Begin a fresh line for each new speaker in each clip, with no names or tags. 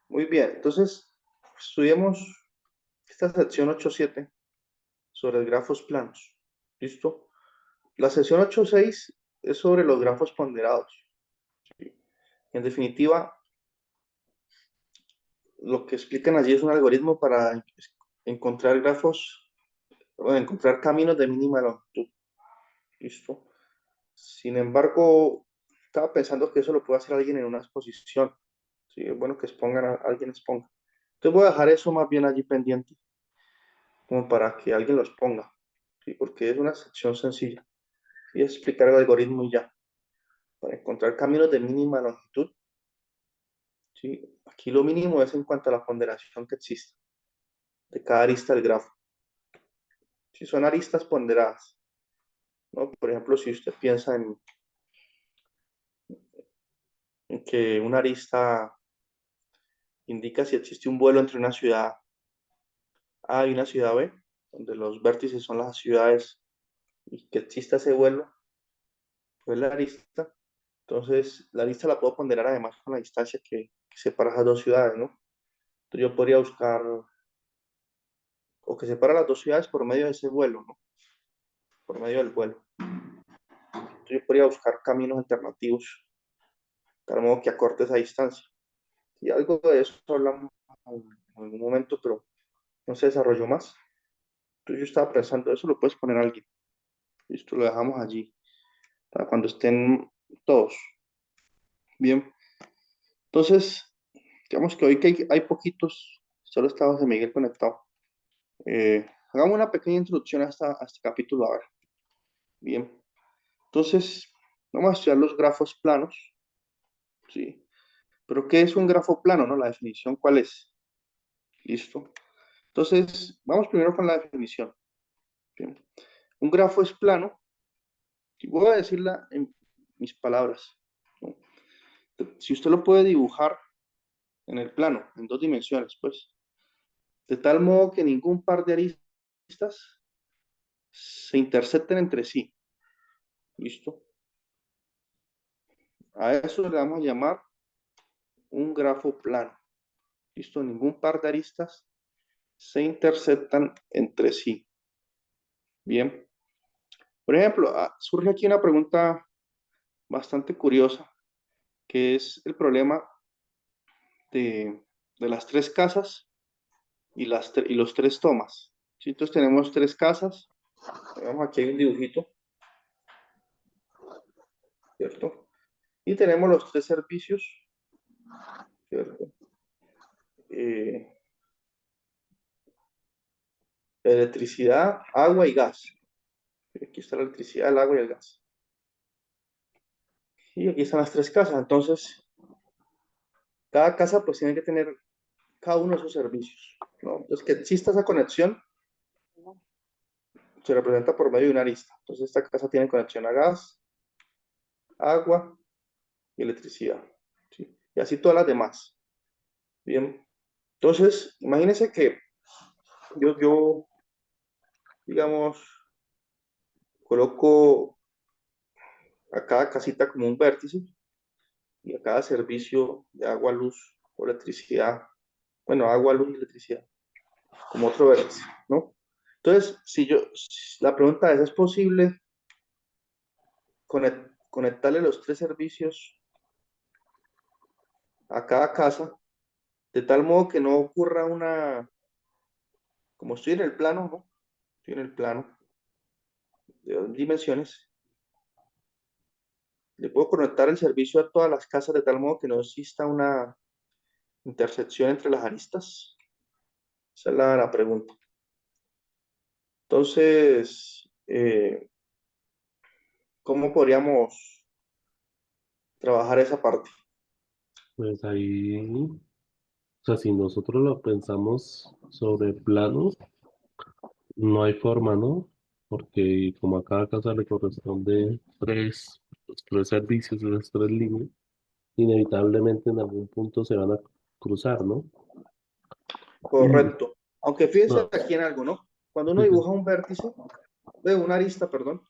Muy bien, entonces estudiemos esta sección 8.7 sobre grafos planos. ¿Listo? La sección 8.6 es sobre los grafos ponderados. En definitiva, lo que explican allí es un algoritmo para encontrar grafos, o encontrar caminos de mínima longitud. ¿Listo? Sin embargo, estaba pensando que eso lo puede hacer alguien en una exposición. Sí, es bueno que expongan alguien exponga. Entonces voy a dejar eso más bien allí pendiente, como para que alguien lo exponga, ¿sí? Porque es una sección sencilla. Y es explicar el algoritmo y ya. Para encontrar caminos de mínima longitud, ¿sí? Aquí lo mínimo es en cuanto a la ponderación que existe de cada arista del grafo. Si son aristas ponderadas, ¿no? Por ejemplo, si usted piensa en que una arista indica si existe un vuelo entre una ciudad A y una ciudad B, donde los vértices son las ciudades y que exista ese vuelo, pues la arista. Entonces, la arista la puedo ponderar además con la distancia que separa esas dos ciudades, ¿no? Entonces, yo podría buscar, o que separa las dos ciudades por medio de ese vuelo, ¿no? Por medio del vuelo. Entonces, yo podría buscar caminos alternativos, de tal modo que acorte esa distancia. Y algo de eso hablamos en algún momento, pero no se desarrolló más. Entonces, yo estaba pensando, eso lo puedes poner a alguien. Listo, lo dejamos allí, para cuando estén todos. Bien. Entonces, digamos que hoy que hay poquitos, solo está José Miguel conectado. Hagamos una pequeña introducción a este capítulo. A ver, bien. Entonces, vamos a estudiar los grafos planos, ¿sí? Pero, ¿qué es un grafo plano, no? La definición, ¿cuál es? Listo. Entonces, vamos primero con la definición. Bien. Un grafo es plano, y voy a decirla en mis palabras, ¿no? Si usted lo puede dibujar en el plano, en dos dimensiones, pues, de tal modo que ningún par de aristas se intercepten entre sí. ¿Listo? A eso le vamos a llamar un grafo plano. ¿Listo? Ningún par de aristas se interceptan entre sí. Bien. Por ejemplo, surge aquí una pregunta bastante curiosa, que es el problema de las tres casas y los tres tomas. ¿Sí? Entonces tenemos tres casas. Veamos, aquí hay un dibujito, ¿cierto? Y tenemos los tres servicios, ¿cierto? Eh, electricidad, agua y gas. Aquí está la electricidad, el agua y el gas. Y aquí están las tres casas. Entonces, cada casa pues tiene que tener cada uno de esos servicios, ¿no? Entonces, que exista esa conexión se representa por medio de una arista. Entonces, esta casa tiene conexión a gas, agua y electricidad, ¿sí? Y así todas las demás. Bien. Entonces, imagínense que yo digamos, coloco a cada casita como un vértice y a cada servicio de agua, luz o electricidad, bueno, agua, luz y electricidad, como otro vértice, ¿no? Entonces, la pregunta ¿es posible conectarle los tres servicios a cada casa, de tal modo que no ocurra como estoy en el plano, ¿no? Estoy en el plano de dos dimensiones, le puedo conectar el servicio a todas las casas de tal modo que no exista una intersección entre las aristas. Esa es la pregunta. Entonces, ¿cómo podríamos trabajar esa parte?
Pues ahí, o sea, si nosotros lo pensamos sobre planos, no hay forma, ¿no? Porque como a cada casa le corresponde los tres servicios de las tres líneas, inevitablemente en algún punto se van a cruzar, ¿no? Y
Correcto. Aunque fíjense
no,
aquí en algo, ¿no? Cuando uno
ujú,
dibuja un vértice, una arista, perdón,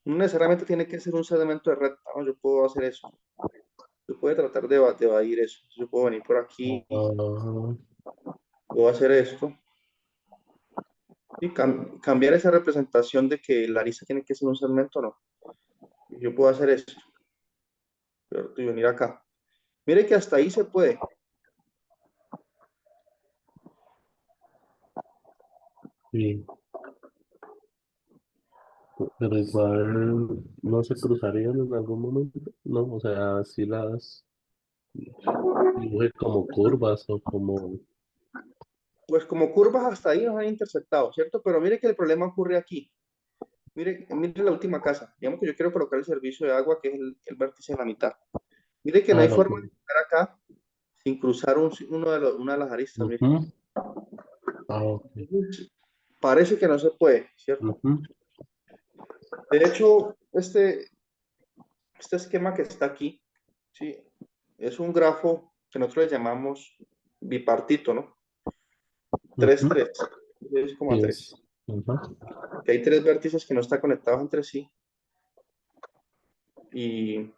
no necesariamente tiene que ser un segmento de recta, ¿no? Yo puedo hacer eso. Yo puedo tratar de evadir eso. Yo puedo venir por aquí y
Ah,
puedo hacer esto y cambiar esa representación de que la arista tiene que ser un segmento, no. Yo puedo hacer esto, ¿cierto? Y venir acá. Mire que hasta ahí se puede.
sí, pero igual no se cruzarían en algún momento, ¿no? O sea, si las dibuje como curvas o como...
Pues como curvas hasta ahí nos han interceptado, ¿cierto? Pero mire que el problema ocurre aquí. Mire la última casa. Digamos que yo quiero colocar el servicio de agua, que es el vértice en la mitad. Mire que no
Ah,
hay
lo
forma
que...
de llegar acá sin cruzar una de las aristas. Mire.
Ujú. Ah, ok.
Parece que no se puede, ¿cierto?
Ujú,
De hecho, este esquema que está aquí, ¿sí? Es un grafo que nosotros le llamamos bipartito, ¿no? Tres
ujú.
tres, tres
Sí,
coma tres.
es. Ajá.
Que hay tres vértices que no están conectados entre sí y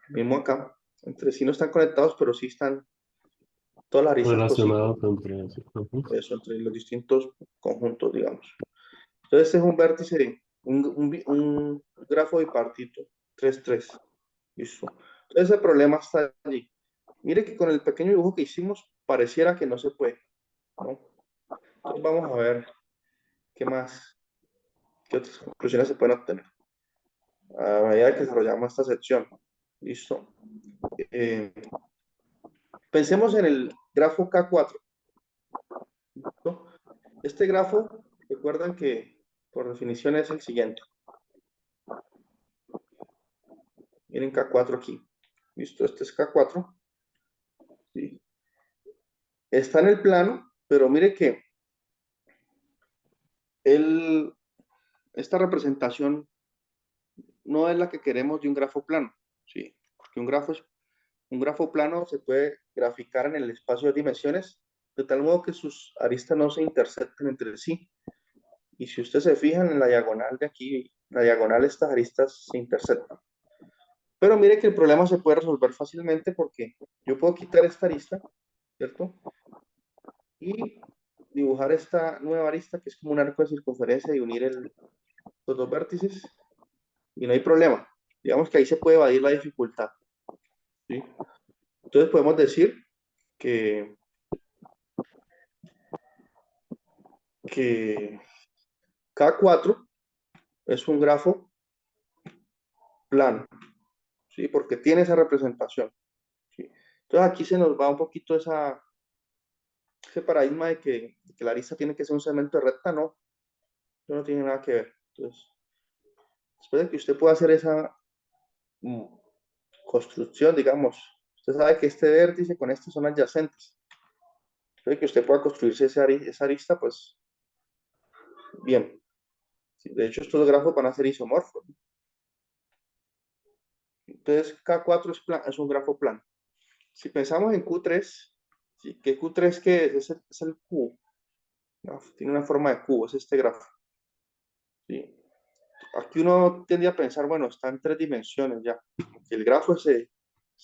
mismo acá, entre sí no están conectados, pero sí están todas las aristas posibles,
Relacionado entre sí. Ujú.
eso, entre los distintos conjuntos, digamos. Entonces, este es un vértice, un grafo bipartito, tres tres. Listo. Entonces, ese problema está allí. Mire que con el pequeño dibujo que hicimos, pareciera que no se puede, ¿no? Entonces, vamos a ver qué más, qué otras conclusiones se pueden obtener a medida que desarrollamos esta sección. Listo. Eh, Pensemos en el grafo K4, ¿no? Este grafo, recuerden que por definición es el siguiente. Miren K4 aquí. Listo, este es K4. ¿Sí? Está en el plano, pero mire que el, esta representación no es la que queremos de un grafo plano. ¿Sí? Porque un grafo plano se puede graficar en el espacio de dimensiones de tal modo que sus aristas no se intersecten entre sí. Y si ustedes se fijan en la diagonal de aquí, en la diagonal estas aristas se intersectan. Pero mire que el problema se puede resolver fácilmente porque yo puedo quitar esta arista, ¿cierto? Y dibujar esta nueva arista que es como un arco de circunferencia y unir los dos vértices y no hay problema. Digamos que ahí se puede evadir la dificultad, ¿sí? Entonces podemos decir que, que K4 es un grafo plano, ¿sí? Porque tiene esa representación, ¿sí? Entonces aquí se nos va un poquito ese paradigma de que la arista tiene que ser un segmento de recta, no, eso no tiene nada que ver. Entonces, después de que usted pueda hacer esa mm, construcción, digamos, usted sabe que este vértice con este son adyacentes. Después de que usted pueda construirse esa arista, pues bien. Sí, de hecho, estos grafos van a ser isomorfos. Entonces, K4 es un grafo plano. Si pensamos en Q3, ¿sí? ¿Qué Q3 qué es? Es el cubo, ¿no? Tiene una forma de cubo, es este grafo. ¿Sí? Aquí uno tendría a pensar, bueno, está en tres dimensiones ya. El grafo se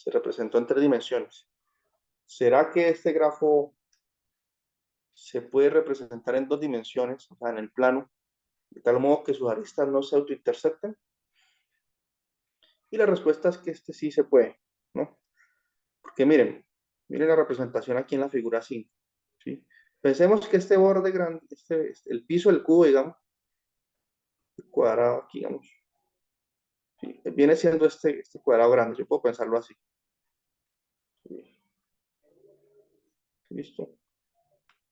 representó en tres dimensiones. ¿Será que este grafo se puede representar en dos dimensiones, o sea, en el plano, de tal modo que sus aristas no se autointersecten? Y la respuesta es que este sí se puede, ¿no? Porque miren la representación aquí en la figura 5, ¿sí? Pensemos que este borde grande, el piso del cubo, digamos, el cuadrado aquí, digamos, ¿sí? Viene siendo este cuadrado grande, yo puedo pensarlo así. ¿Sí? ¿Listo?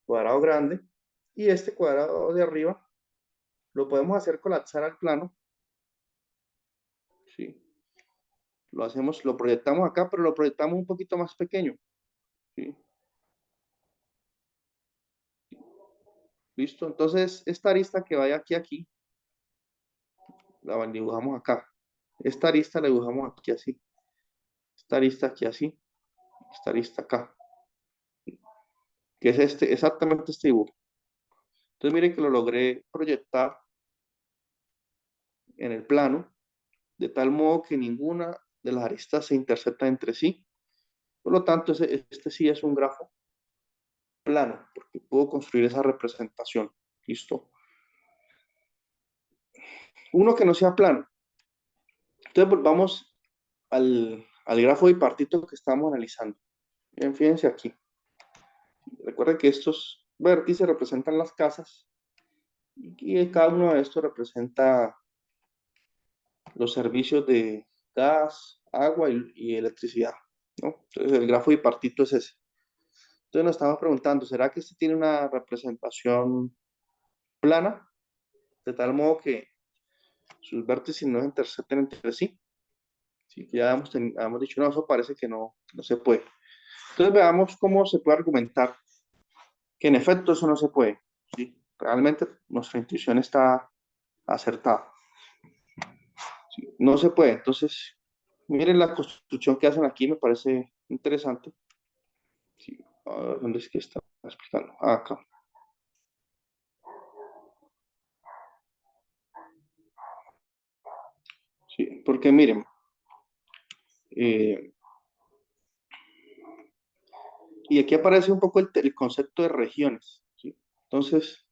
Cuadrado grande. Y este cuadrado de arriba lo podemos hacer colapsar al plano, ¿sí? Lo hacemos, lo proyectamos acá, pero lo proyectamos un poquito más pequeño, ¿sí? ¿Listo? Entonces, esta arista que vaya aquí, la dibujamos acá. Esta arista la dibujamos aquí así. Esta arista aquí así. Esta arista acá. Que es exactamente este dibujo. Entonces, miren que lo logré proyectar en el plano, de tal modo que ninguna de las aristas se interceptan entre sí. Por lo tanto, este sí es un grafo plano, porque puedo construir esa representación. ¿Listo? Uno que no sea plano. Entonces, volvamos al grafo bipartito que estábamos analizando. Bien, fíjense aquí. Recuerden que estos vértices representan las casas y cada uno de estos representa los servicios de gas, agua y electricidad, ¿no? Entonces, el grafo bipartito es ese. Entonces nos estamos preguntando, ¿será que este tiene una representación plana? De tal modo que sus vértices no se intercepten entre sí. Sí, que ya hemos dicho, no, eso parece que no se puede. Entonces veamos cómo se puede argumentar que en efecto eso no se puede. ¿Sí? Realmente nuestra intuición está acertada. ¿Sí? No se puede. Entonces, miren la construcción que hacen aquí, me parece interesante. ¿Sí? A ver, ¿dónde es que está explicando? Ah, acá. Sí, porque miren, eh, y aquí aparece un poco el concepto de regiones. ¿Sí? Entonces,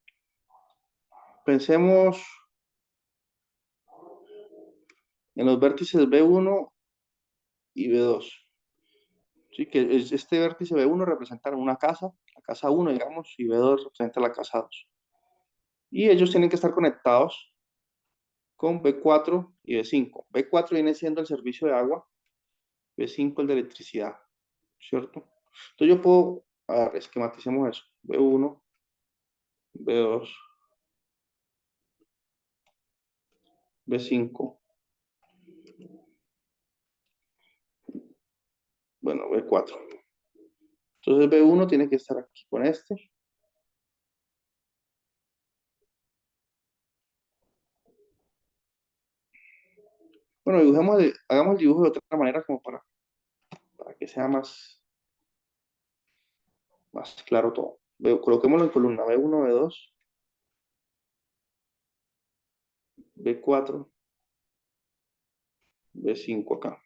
pensemos en los vértices B1 y B2. ¿Sí? Que este vértice B1 representa una casa, la casa 1, digamos, y B2 representa la casa 2. Y ellos tienen que estar conectados con B4 y B5. B4 viene siendo el servicio de agua, B5 el de electricidad, ¿cierto? Entonces yo puedo, a ver, esquematicemos eso, B1, B2, B5, bueno, B4. Entonces B1 tiene que estar aquí con este. Bueno, hagamos el dibujo de otra manera como para que sea más claro todo. Coloquémoslo en columna B1, B2, B4, B5 acá.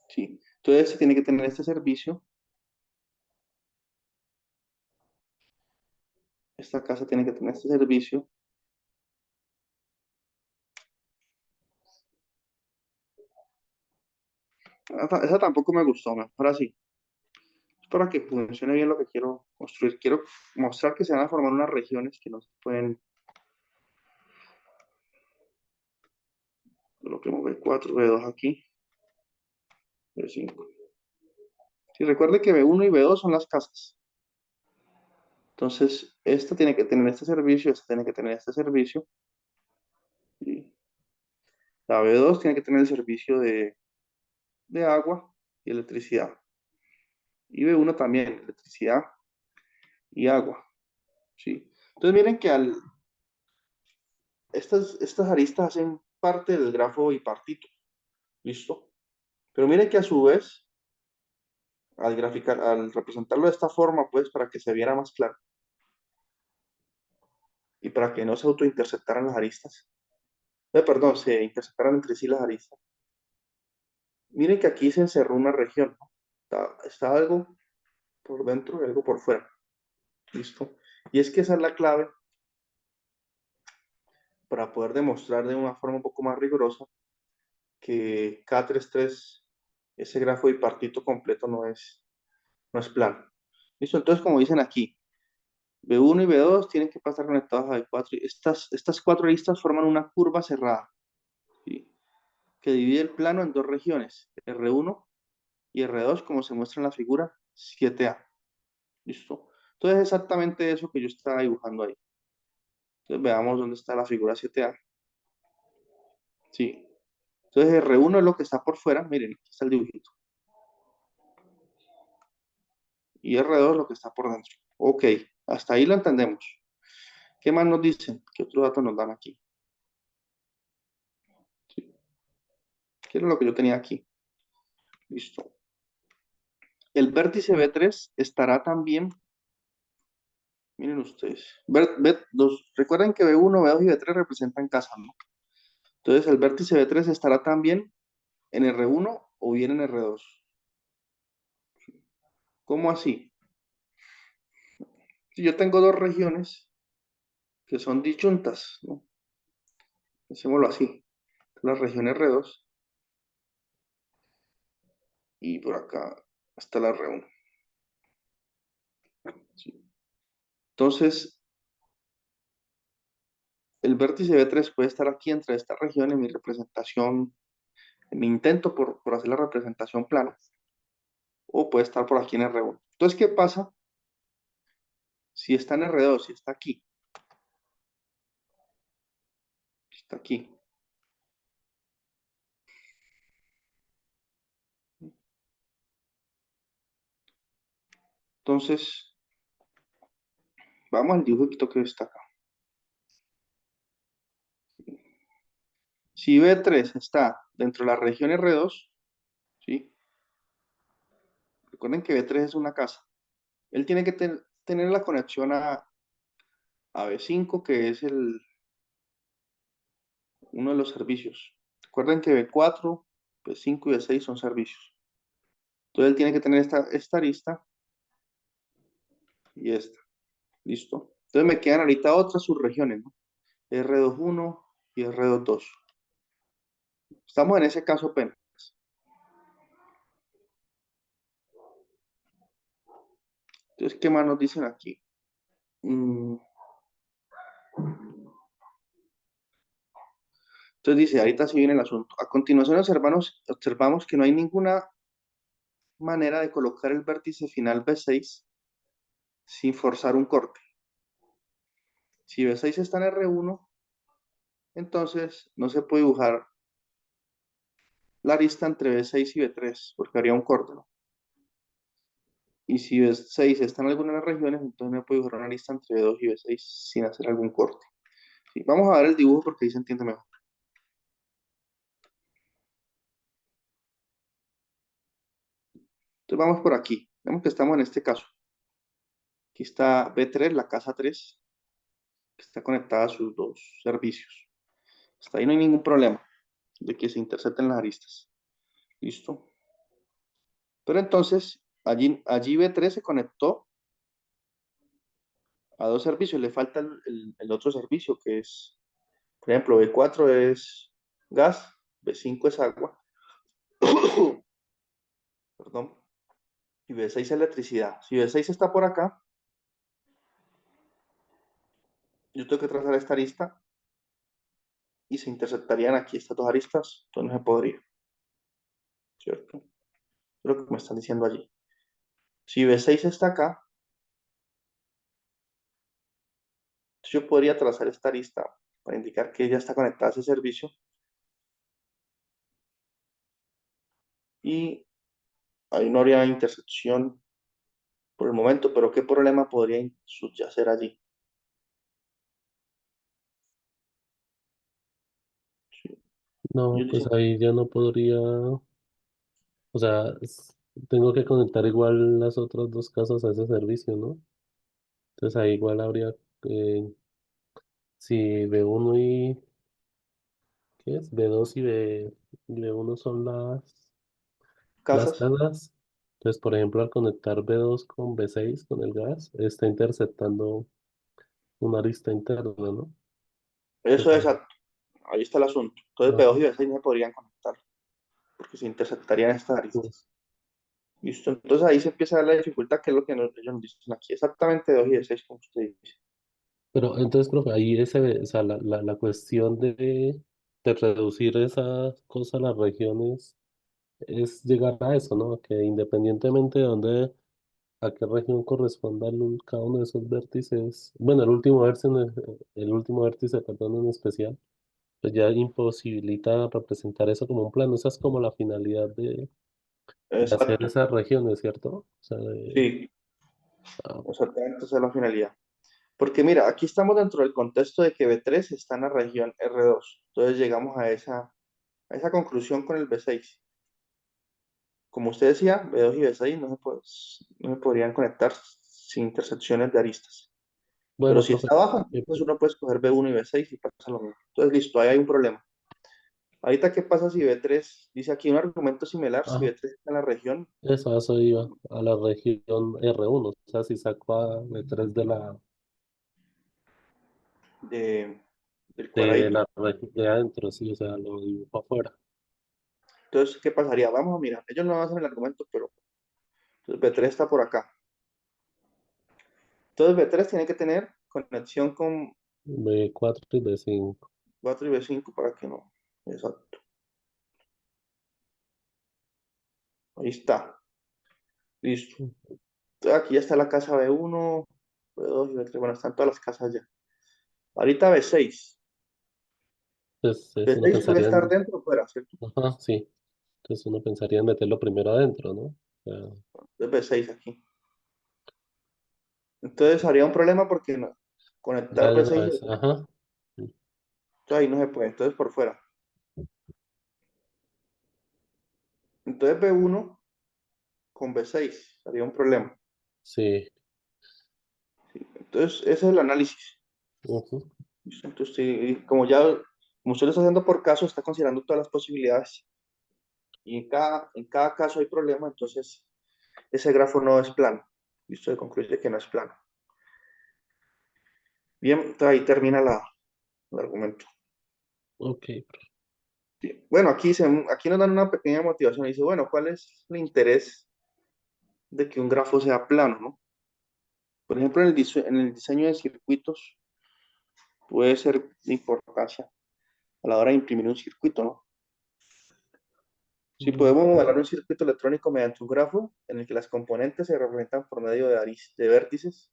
Sí. Entonces se tiene que tener este servicio. Esta casa tiene que tener este servicio. Esa tampoco me gustó, mejor así. Es para que funcione bien lo que quiero construir. Quiero mostrar que se van a formar unas regiones que no se pueden. Coloquemos B4, B2 aquí, B5. Y recuerde que B1 y B2 son las casas. Entonces, esta tiene que tener este servicio, esta tiene que tener este servicio. Y la B2 tiene que tener el servicio de agua y electricidad. Y B1 también, electricidad y agua. ¿Sí? Entonces, miren que estas aristas hacen parte del grafo bipartito. ¿Listo? Pero miren que a su vez, al representarlo de esta forma, pues para que se viera más claro y para que no se autointerceptaran las aristas, perdón, se interceptaran entre sí las aristas. Miren que aquí se encerró una región, ¿no? Está algo por dentro y algo por fuera. ¿Listo? Y es que esa es la clave para poder demostrar de una forma un poco más rigurosa que K33, ese grafo bipartito completo no es plano. ¿Listo? Entonces, como dicen aquí, B1 y B2 tienen que pasar conectados a B4. Y estas cuatro aristas forman una curva cerrada, ¿sí? Que divide el plano en dos regiones, R1 y R2, como se muestra en la figura 7A. ¿Listo? Entonces, es exactamente eso que yo estaba dibujando ahí. Entonces, veamos dónde está la figura 7A. Sí. Entonces, R1 es lo que está por fuera. Miren, aquí está el dibujito. Y R2 es lo que está por dentro. Ok, hasta ahí lo entendemos. ¿Qué más nos dicen? ¿Qué otros datos nos dan aquí? ¿Sí? ¿Qué era lo que yo tenía aquí? Listo. El vértice B3 estará también, miren ustedes, recuerden que B1, B2 y B3 representan casas, ¿no? Entonces el vértice B3 estará también en R1 o bien en R2. ¿Cómo así? Si yo tengo dos regiones que son disyuntas, ¿no? Hacémoslo así. La región R2 y por acá está la R1. ¿Sí? Entonces, el vértice B3 puede estar aquí entre esta región en mi representación, en mi intento por hacer la representación plana, o puede estar por aquí en R1. Entonces, ¿qué pasa si está en R2, si está aquí? Está aquí. Entonces, vamos al dibujito que está acá. Si B3 está dentro de la región R2, ¿sí? Recuerden que B3 es una casa. Él tiene que tener la conexión a B5, que es uno de los servicios. Recuerden que B4, B5 y B6 son servicios. Entonces él tiene que tener esta arista y esta. ¿Listo? Entonces me quedan ahorita otras subregiones, ¿no? R21 y R22. Estamos en ese caso apenas. Entonces, ¿qué más nos dicen aquí? Mm, Entonces dice, ahorita sí viene el asunto. A continuación observamos que no hay ninguna manera de colocar el vértice final B6 sin forzar un corte. Si B6 está en R1, entonces no se puede dibujar la arista entre B6 y B3, porque haría un corte, ¿no? Y si B6 está en alguna de las regiones, entonces no puede dibujar una arista entre B2 y B6 sin hacer algún corte. Sí, vamos a ver el dibujo porque ahí se entiende mejor. Entonces vamos por aquí. Vemos que estamos en este caso. Aquí está B3, la casa 3, que está conectada a sus dos servicios. Hasta ahí no hay ningún problema de que se intercepten las aristas. ¿Listo? Pero entonces, allí B3 se conectó a dos servicios. Le falta el otro servicio que es, por ejemplo, B4 es gas, B5 es agua, perdón, y B6 es electricidad. Si B6 está por acá, yo tengo que trazar esta arista y se interceptarían aquí estas dos aristas, entonces no se podría, ¿cierto? Es lo que me están diciendo allí. Si B6 está acá, yo podría trazar esta arista para indicar que ya está conectada a ese servicio y ahí no habría intersección por el momento, pero ¿qué problema podría subyacer allí? Sí,
No,
ellos
pues
dicen,
ahí ya no podría, o sea, tengo que conectar igual las otras dos casas a ese servicio, ¿no? Entonces ahí igual habría, eh, si B1 y, ¿qué es? B2 y B1 son las
casas,
casas. Entonces, por ejemplo, al conectar B2 con B6, con el gas, está interceptando una arista interna, ¿no?
eso
Entonces
es,
ahí,
ahí está el asunto. Entonces
ajá,
B2 y B6 no se podrían conectar porque se interceptarían estas
sí.
aristas. ¿Listo? Entonces ahí se empieza a ver la dificultad, que es lo que ellos nos dicen aquí. Exactamente 2 y B6, como usted dice.
Pero entonces, profe, ahí o sea, la cuestión de reducir esa cosa a las regiones es llegar a eso, ¿no? Que independientemente de dónde, a qué región corresponda cada uno de esos vértices, bueno, el último vértice, perdón, en especial, pues ya imposibilita representar eso como un plano. Esa es como la finalidad de hacer
Exacto.
esas regiones, ¿cierto? O sea,
Sí,
ah,
exactamente esa es la finalidad. Porque mira, aquí estamos dentro del contexto de que B3 está en la región R2. Entonces llegamos a esa conclusión con el B6. Como usted decía, B2 y B6 no se podrían conectar sin intersecciones de aristas. Pero
bueno,
si
profe,
está abajo,
eh,
entonces uno puede escoger B1 y B6 y pasa lo mismo. Entonces, listo, ahí hay un problema. Ahorita, ¿qué pasa si B3 dice aquí un argumento similar, si
Ah,
B3 está en la región
eso iba a la región R1, o sea, si saco a B3
de, del
de
cuadradito?
la región de adentro, sí, o sea, lo dibujo afuera.
Entonces, ¿qué pasaría? Vamos a mirar. Ellos no hacen el argumento, pero entonces B3 está por acá. Entonces B3 tiene que tener conexión con
B4 y B5.
4 y B5 para que no. Exacto. Ahí está. Listo. Entonces, aquí ya está la casa B1, B2 y B3. Bueno, están todas las casas ya. Ahorita B6.
Entonces uno
B6 puede
pensaría
estar
en,
dentro o fuera, ¿cierto?
ajá, sí, entonces uno pensaría en meterlo primero adentro, ¿no? O sea,
Entonces B6 aquí. Entonces haría un problema porque conectar
ya de una
B6 y
vez,
B6.
ajá,
Entonces ahí no se puede. Entonces por fuera. Entonces B1 con B6 haría un problema.
sí,
Entonces ese es el análisis.
ujú,
¿Listo? Entonces, sí, como usted lo está haciendo por caso, está considerando todas las posibilidades y en cada caso hay problema, entonces ese grafo no es plano. Listo, se concluye que no es plano. Bien, entonces ahí termina el argumento.
ok,
Sí. Bueno, aquí nos dan una pequeña motivación. Dice, bueno, ¿cuál es el interés de que un grafo sea plano, ¿no? Por ejemplo, en el diseño de circuitos puede ser de importancia a la hora de imprimir un circuito, ¿no? Si podemos
ok,
modelar un circuito electrónico mediante un grafo en el que las componentes se representan por medio de vértices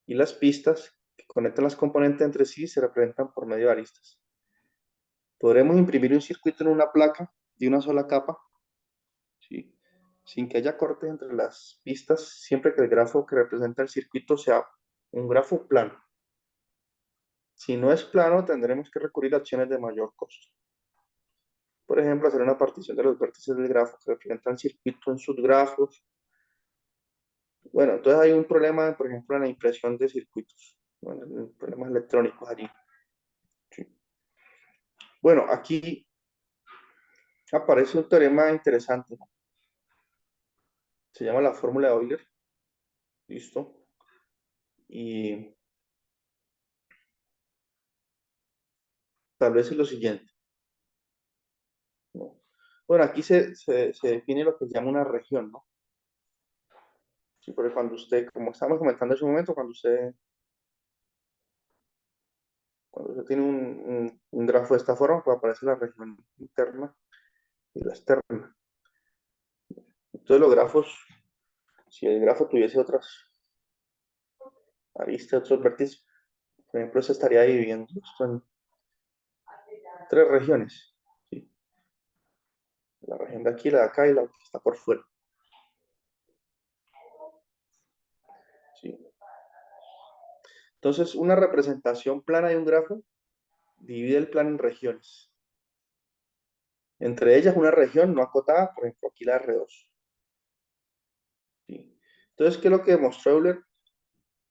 y las pistas que conectan las componentes entre sí se representan por medio de aristas. Podremos imprimir un circuito en una placa de una sola capa, ¿sí? Sin que haya cortes entre las pistas, siempre que el grafo que representa el circuito sea un grafo plano. Si no es plano, tendremos que recurrir a acciones de mayor costo. Por ejemplo, hacer una partición de los vértices del grafo que representan el circuito en subgrafos. Bueno, entonces hay un problema, por ejemplo, en la impresión de circuitos, bueno, en problemas electrónicos allí. Sí. Bueno, aquí aparece un teorema interesante, ¿no? Se llama la fórmula de Euler, ¿listo? Y tal vez es lo siguiente, ¿no? Bueno, aquí se define lo que se llama una región, ¿no? Sí, porque cuando usted, como estábamos comentando hace un momento, cuando usted tiene un grafo de esta forma, pues aparece la región interna y la externa. Entonces los grafos, si el grafo tuviese otras aristas, otros vértices, por ejemplo, se estaría dividiendo esto en tres regiones, ¿sí? La región de aquí, la de acá y la que está por fuera, ¿sí? Entonces, una representación plana de un grafo divide el plano en regiones. Entre ellas, una región no acotada, por ejemplo, aquí la R2, ¿sí? Entonces, ¿qué es lo que demostró Euler?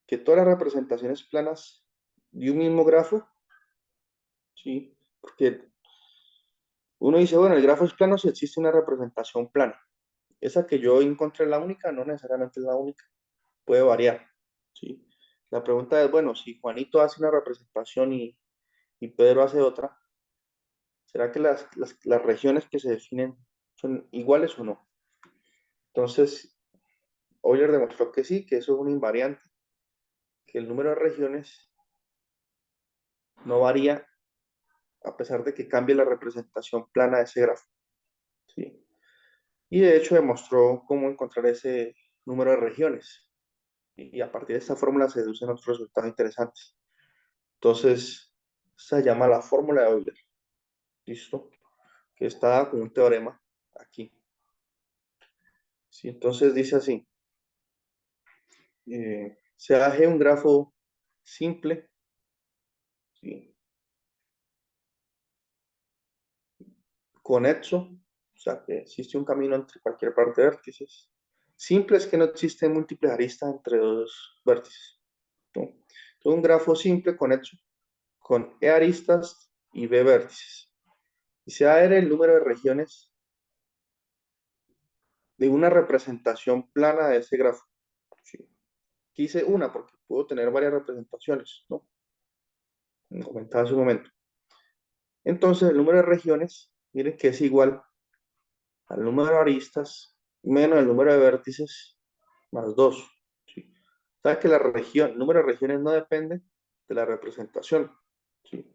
Que todas las representaciones planas de un mismo grafo, ¿sí? Porque uno dice, bueno, el grafo es plano si existe una representación plana. Esa que yo encontré la única, no necesariamente es la única, puede variar, ¿sí? La pregunta es, bueno, si Juanito hace una representación y Pedro hace otra, ¿será que las regiones que se definen son iguales o no? Entonces, Euler demostró que sí, que eso es una invariante, que el número de regiones no varía a pesar de que cambie la representación plana de ese grafo, ¿sí? Y de hecho demostró cómo encontrar ese número de regiones. Y a partir de esta fórmula se deducen otros resultados interesantes. Entonces, se llama la fórmula de Euler, ¿listo? Que está con un teorema aquí. ¿Sí? Entonces dice así, se hace un grafo simple, ¿sí? Conexo, o sea que existe un camino entre cualquier parte de vértices. Simple es que no existen múltiples aristas entre dos vértices, ¿no? Entonces, un grafo simple conexo con E aristas y B vértices. y se va a ver el número de regiones de una representación plana de ese grafo. ¿Sí? Aquí hice una porque puedo tener varias representaciones, ¿no? Como comentaba hace un momento. Entonces, el número de regiones, miren que es igual al número de aristas menos el número de vértices más 2. ¿Sí? ¿Sabes que la región, el número de regiones no depende de la representación? ¿Sí?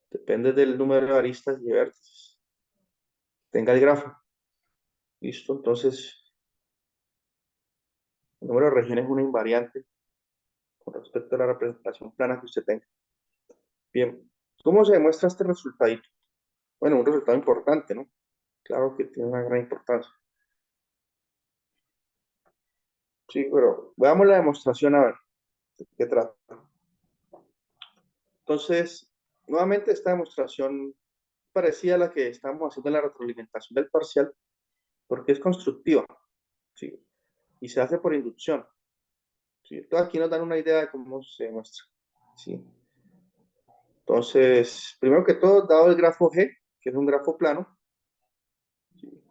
Depende del número de aristas y vértices. Tenga el grafo. ¿Listo? Entonces, el número de regiones es una invariante con respecto a la representación plana que usted tenga. Bien, ¿cómo se demuestra este resultado? Bueno, un resultado importante, ¿no? Claro que tiene una gran importancia. Sí, pero veamos la demostración a ver de qué trata. Entonces, nuevamente esta demostración parecida a la que estábamos haciendo en la retroalimentación del parcial, porque es constructiva, ¿sí? Y se hace por inducción, ¿sí? Entonces, aquí nos dan una idea de cómo se demuestra, ¿sí? Entonces, primero que todo, dado el grafo G, que es un grafo plano, ¿sí?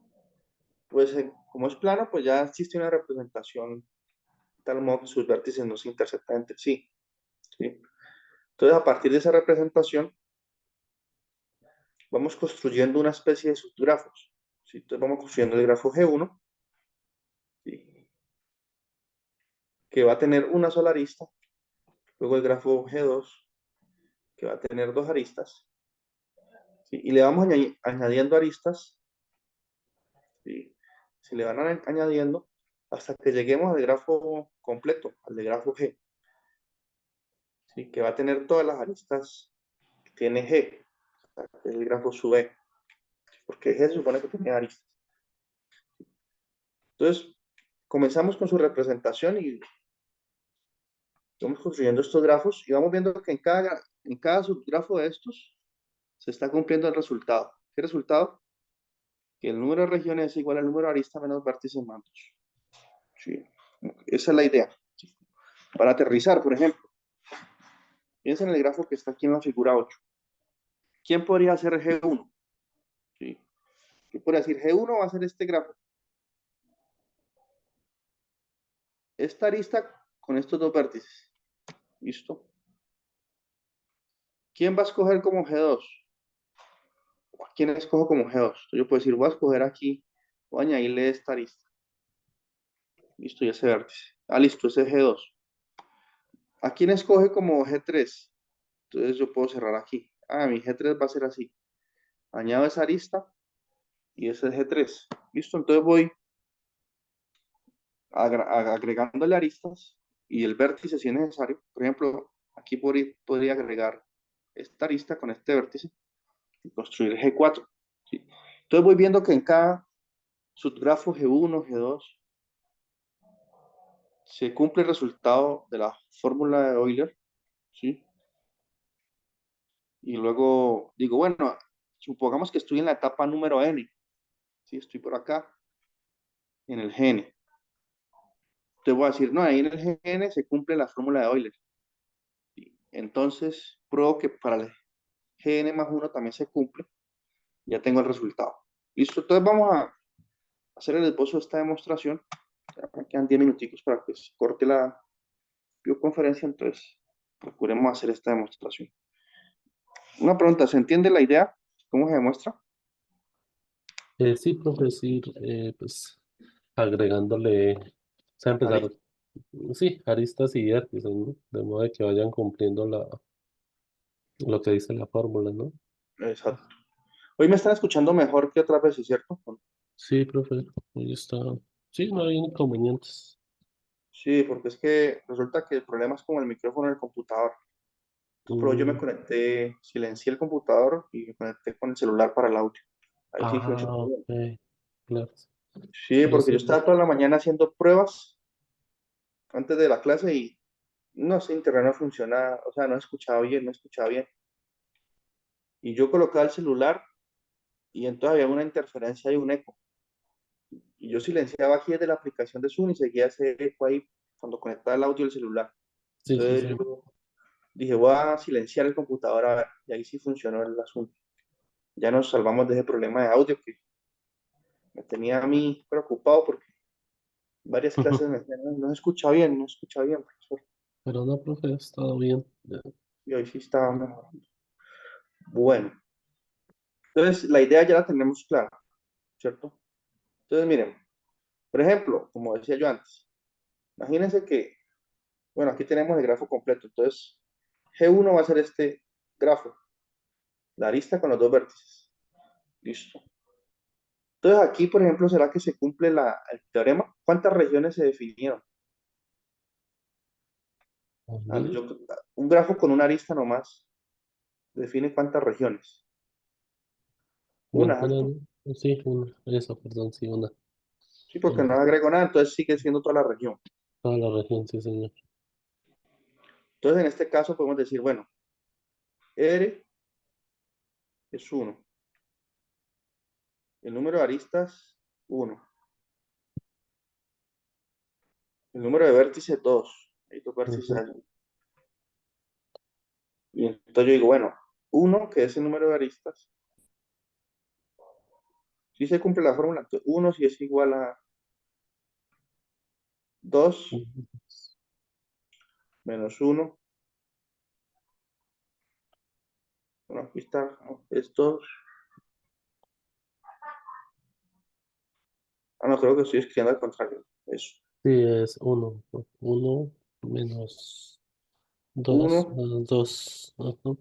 Pues como es plano, pues ya existe una representación de tal modo que sus vértices no se intersectan entre sí, ¿sí? Entonces, a partir de esa representación, vamos construyendo una especie de subgrafos, ¿sí? Entonces, vamos construyendo el grafo G1, ¿sí? Que va a tener una sola arista, luego el grafo G2, que va a tener dos aristas, ¿sí? Y le vamos añadiendo aristas, ¿sí? Se le van añadiendo hasta que lleguemos al grafo completo, al de grafo G, ¿sí? Que va a tener todas las aristas que tiene G, o sea, que es el grafo sub E, porque G se supone que tiene aristas. Entonces, comenzamos con su representación y vamos construyendo estos grafos y vamos viendo que en cada subgrafo de estos se está cumpliendo el resultado. ¿Qué resultado? Que el número de regiones es igual al número de aristas menos vértices más 2. Sí, esa es la idea. Para aterrizar, por ejemplo, piensa en el grafo que está aquí en la figura 8. ¿Quién podría ser G1? Sí. ¿Qué podría decir? G1 va a ser este grafo. Esta arista con estos dos vértices. ¿Listo? ¿Quién va a escoger como G2? ¿A quién escojo como G2? Entonces yo puedo decir, voy a escoger aquí, voy a añadirle esta arista. Listo, y ese vértice. Ah, listo, ese es G2. ¿A quién escoge como G3? Entonces yo puedo cerrar aquí. Ah, mi G3 va a ser así. Añado esa arista y ese es G3. Listo, entonces voy agregándole aristas y el vértice si es necesario. Por ejemplo, aquí podría agregar esta arista con este vértice y construir G4. ¿Sí? Entonces voy viendo que en cada subgrafo G1, G2, se cumple el resultado de la fórmula de Euler, ¿sí? Y luego digo, bueno, supongamos que estoy en la etapa número n, ¿sí? Estoy por acá, en el gn. Te voy a decir, no, ahí en el gn se cumple la fórmula de Euler. ¿Sí? Entonces, pruebo que para el gn más 1 también se cumple, ya tengo el resultado. Listo, entonces vamos a hacer el esbozo de esta demostración. Ya me quedan 10 minuticos para que se corte la videoconferencia, entonces procuremos hacer esta demostración. Una pregunta, ¿se entiende la idea? ¿Cómo se demuestra?
Sí, profe, sí, pues agregándole, o sea,
Ah,
empezar,
listo.
sí, aristas y vértices, ¿no? De modo de que vayan cumpliendo lo que dice la fórmula, ¿no?
Exacto. Hoy me están escuchando mejor que otras veces, ¿cierto?
Sí, profe, ahí está. Sí, no hay inconvenientes.
Sí, porque es que resulta que el problema es con el micrófono del computador. Pero yo me
Mm,
conecté, silencié el computador y me conecté con el celular para el audio. Ahí sí
ah,
funcionó bien.
ok, claro.
Sí,
Yo
porque yo
sí,
estaba toda la mañana haciendo pruebas antes de la clase y no sé, internet no funciona, o sea, no escuchaba bien, no escuchaba bien. Y yo colocaba el celular y entonces había una interferencia y un eco. Y yo silenciaba aquí desde la aplicación de Zoom y seguía ese eco ahí cuando conectaba el audio del celular.
sí, sí,
Entonces
sí.
yo dije, voy a silenciar el computador a ver, y ahí sí funcionó el asunto. ya nos salvamos de ese problema de audio que me tenía a mí preocupado porque varias clases me decían, no, no se escucha bien, no se escucha bien, profesor.
Pero no, profe, ha estado bien. Ya.
Y hoy sí estaba mejor. Bueno, entonces la idea ya la tenemos clara, ¿cierto? Entonces, miren, por ejemplo, como decía yo antes, imagínense que, bueno, aquí tenemos el grafo completo, entonces G1 va a ser este grafo, la arista con los dos vértices. Listo. Entonces aquí, por ejemplo, ¿será que se cumple el teorema? ¿Cuántas regiones se definieron?
Ahí,
Un grafo con una arista nomás define cuántas regiones. Una,
ninguna,
¿cierto?
¿no? Sí, una. Eso, perdón, sí, una.
Sí, porque
Una.
no agrego nada, entonces sigue siendo toda la región.
Toda la región, sí, señor.
Entonces, en este caso podemos decir, bueno, R es uno, el número de aristas, uno, el número de vértices, 2. Hay dos vértices
Ujú,
allí. Y entonces yo digo, bueno, uno, que es el número de aristas, si se cumple la fórmula, entonces 1 si es igual a 2
ujú.
menos uno. Bueno, aquí está, ¿no? Es 2. Ah, no, creo que estoy escribiendo al contrario. Eso.
Sí, es uno. Uno menos dos,
Uno
más dos. Ajá,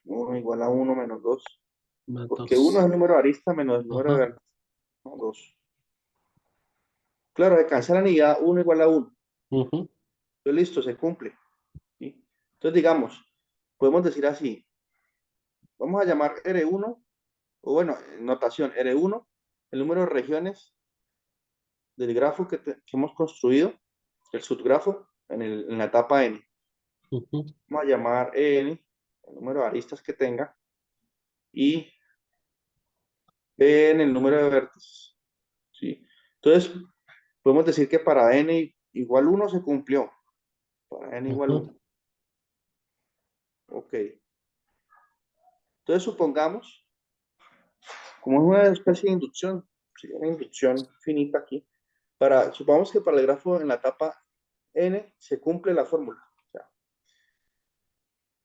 1 igual a uno menos 2.
más
Porque uno es
dos.
el número de arista menos el número de
Ajá.
vértices. No, 2. Claro, se cancelan y ya uno igual a uno.
Ujú,
Entonces, listo, se cumple. ¿Sí? Entonces, digamos, podemos decir así. Vamos a llamar R1, o bueno, en notación R1, el número de regiones del grafo que hemos construido, el subgrafo, en la etapa N.
ujú,
Vamos a llamar N, el número de aristas que tenga, y N el número de vértices. ¿Sí? Entonces, podemos decir que para N igual uno se cumplió. Para N igual
ujú.
uno. Ok. Entonces, supongamos, como es una especie de inducción, ¿sí? Una inducción finita aquí, supongamos que para el grafo en la etapa N se cumple la fórmula. O sea,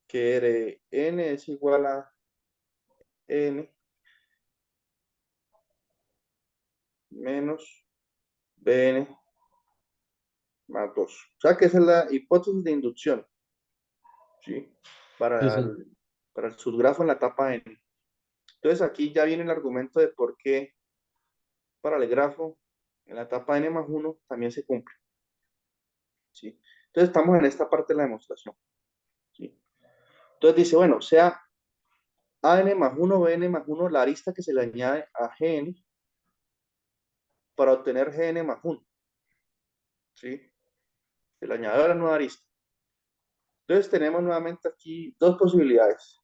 que N es igual a N menos Bn más 2. O sea que esa es la hipótesis de inducción, ¿sí?
Sí,
Para
sí.
el, para el subgrafo en la etapa N. Entonces aquí ya viene el argumento de por qué para el grafo en la etapa N más 1 también se cumple, ¿sí? Entonces estamos en esta parte de la demostración, ¿sí? Entonces dice, bueno, sea AN más 1, BN más 1, la arista que se le añade a GN para obtener GN más 1, ¿sí? Se le añade a la nueva arista. Entonces tenemos nuevamente aquí dos posibilidades,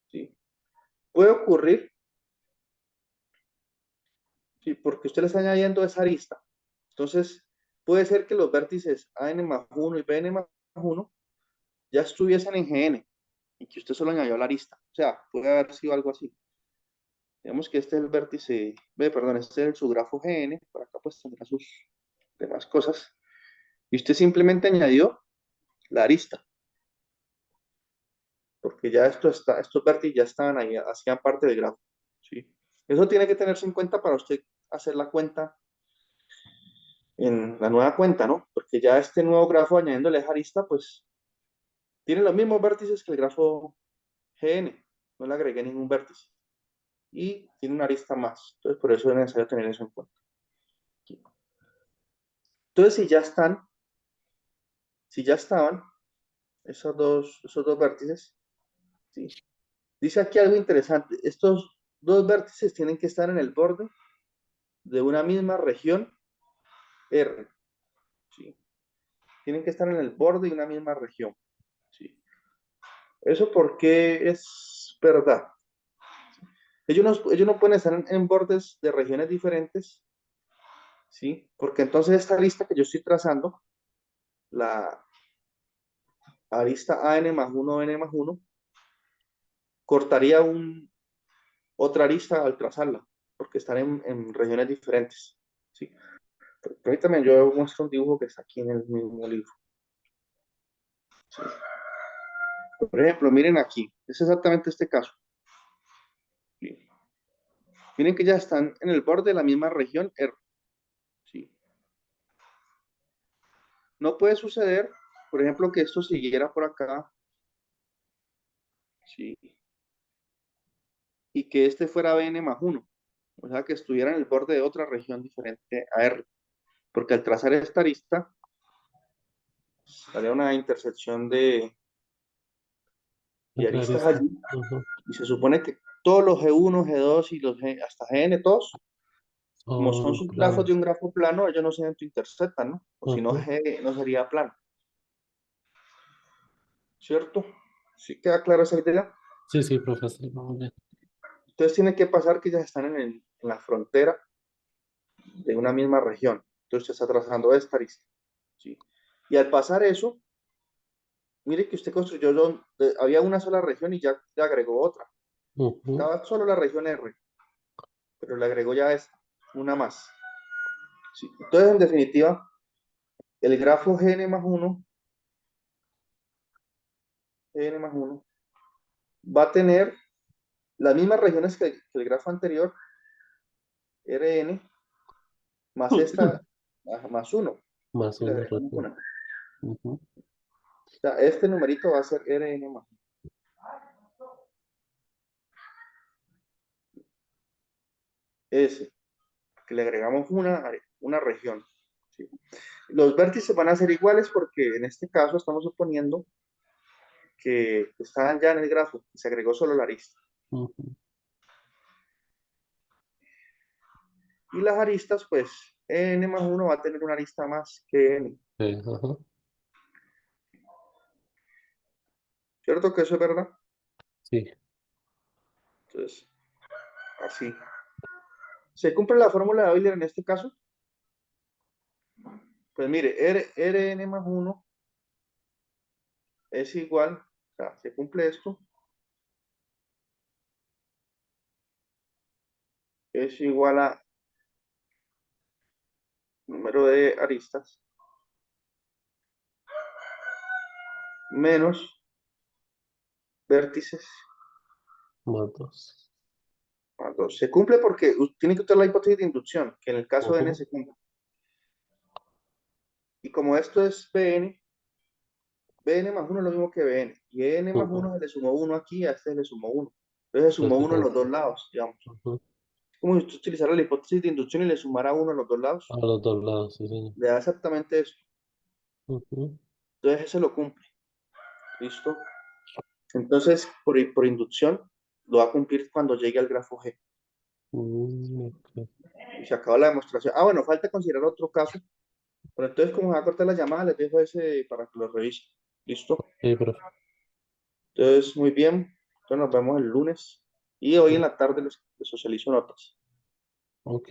¿sí? Puede ocurrir, ¿sí? Porque usted le está añadiendo esa arista. Entonces, puede ser que los vértices AN más 1 y BN más 1 ya estuviesen en GN y que usted solo añadió la arista. O sea, puede haber sido algo así. Digamos que este es el vértice, perdón, este es su grafo GN, por acá pues tendrá sus demás cosas. Y usted simplemente añadió la arista, porque ya estos vértices ya estaban ahí, hacían parte del grafo. ¿Sí? Eso tiene que tenerse en cuenta para usted hacer la cuenta en la nueva cuenta, ¿no? Porque ya este nuevo grafo añadiéndole esa arista, pues tiene los mismos vértices que el grafo GN, no le agregué ningún vértice. Y tiene una arista más, entonces por eso es necesario tener eso en cuenta. Entonces, si ya estaban esos dos vértices, ¿sí? Dice aquí algo interesante, estos dos vértices tienen que estar en el borde de una misma región R, ¿sí? Tienen que estar en el borde de una misma región, ¿sí? Eso porque es verdad. Ellos no pueden estar en bordes de regiones diferentes, ¿sí? Porque entonces esta lista que yo estoy trazando, la arista AN más 1, N más 1, cortaría otra arista al trazarla, porque están en regiones diferentes. ¿Sí? Permítame, yo muestro un dibujo que está aquí en el mismo libro. ¿Sí? Por ejemplo, miren aquí, es exactamente este caso. ¿Sí? Miren que ya están en el borde de la misma región R. ¿Sí? No puede suceder, por ejemplo, que esto siguiera por acá, ¿sí? Y que este fuera Bn más 1, o sea, que estuviera en el borde de otra región diferente a R, porque al trazar esta arista, haría una intersección de
Otra
aristas
arista.
allí,
Ujú.
y se supone que todos los G1, G2 y los G, hasta Gn, todos, como son
Son
subgrafos de
planos.
un grafo plano, ellos no se intersectan, ¿no? O si no,
Ujú.
G no sería plano, ¿cierto? ¿Sí queda clara esa idea?
Sí, sí, profesor. Muy bien.
Entonces tiene que pasar que ya están en la frontera de una misma región. Entonces se está trazando esta arista, ¿sí? Y al pasar eso, mire que usted construyó, había una sola región y ya le agregó otra.
Ujú.
Estaba solo la región R, pero le agregó ya esta, una más. ¿Sí? Entonces, en definitiva, el grafo Gn más 1 va a tener las mismas regiones que el grafo anterior, Rn, más esta, más 1.
Más
Y le
una
agregamos
región.
una. O
Ujú.
sea, este numerito va a ser Rn más 1. S, que le agregamos una región. ¿Sí? Los vértices van a ser iguales porque en este caso estamos suponiendo que estaban ya en el grafo, y se agregó solo la arista.
Ujú.
Y las aristas, pues, n más 1 va a tener una arista más que n.
Ajá.
¿Cierto que eso es verdad?
Sí.
Entonces, así. ¿Se cumple la fórmula de Euler en este caso? Pues mire, Rn más 1 es igual, o sea, se cumple esto, es igual a número de aristas menos vértices
Más dos.
más 2. Se cumple porque tiene que usar la hipótesis de inducción, que en el caso de n
Ujú.
se cumple. Y como esto es Bn más 1 es lo mismo que Bn. Y n más
Ujú.
1 se le sumó 1 aquí y a este se le sumó 1. Entonces se sumó
Entonces,
1 en los dos lados, digamos.
ujú.
Como si usted utilizara la hipótesis de inducción y le sumara 1 en los dos
A
lados.
los dos lados, sí, señor.
Le da exactamente eso.
Ujú.
Entonces ese lo cumple. ¿Listo? Entonces, por inducción, lo va a cumplir cuando llegue al grafo G.
Ok.
Y se acaba la demostración. Ah, bueno, falta considerar otro caso. Pero entonces, como se va a cortar la llamada, les dejo ese para que lo revisen. ¿Listo?
Sí, profe.
Entonces, muy bien. Entonces nos vemos el lunes. Y hoy en la tarde les socializo notas.
Ok.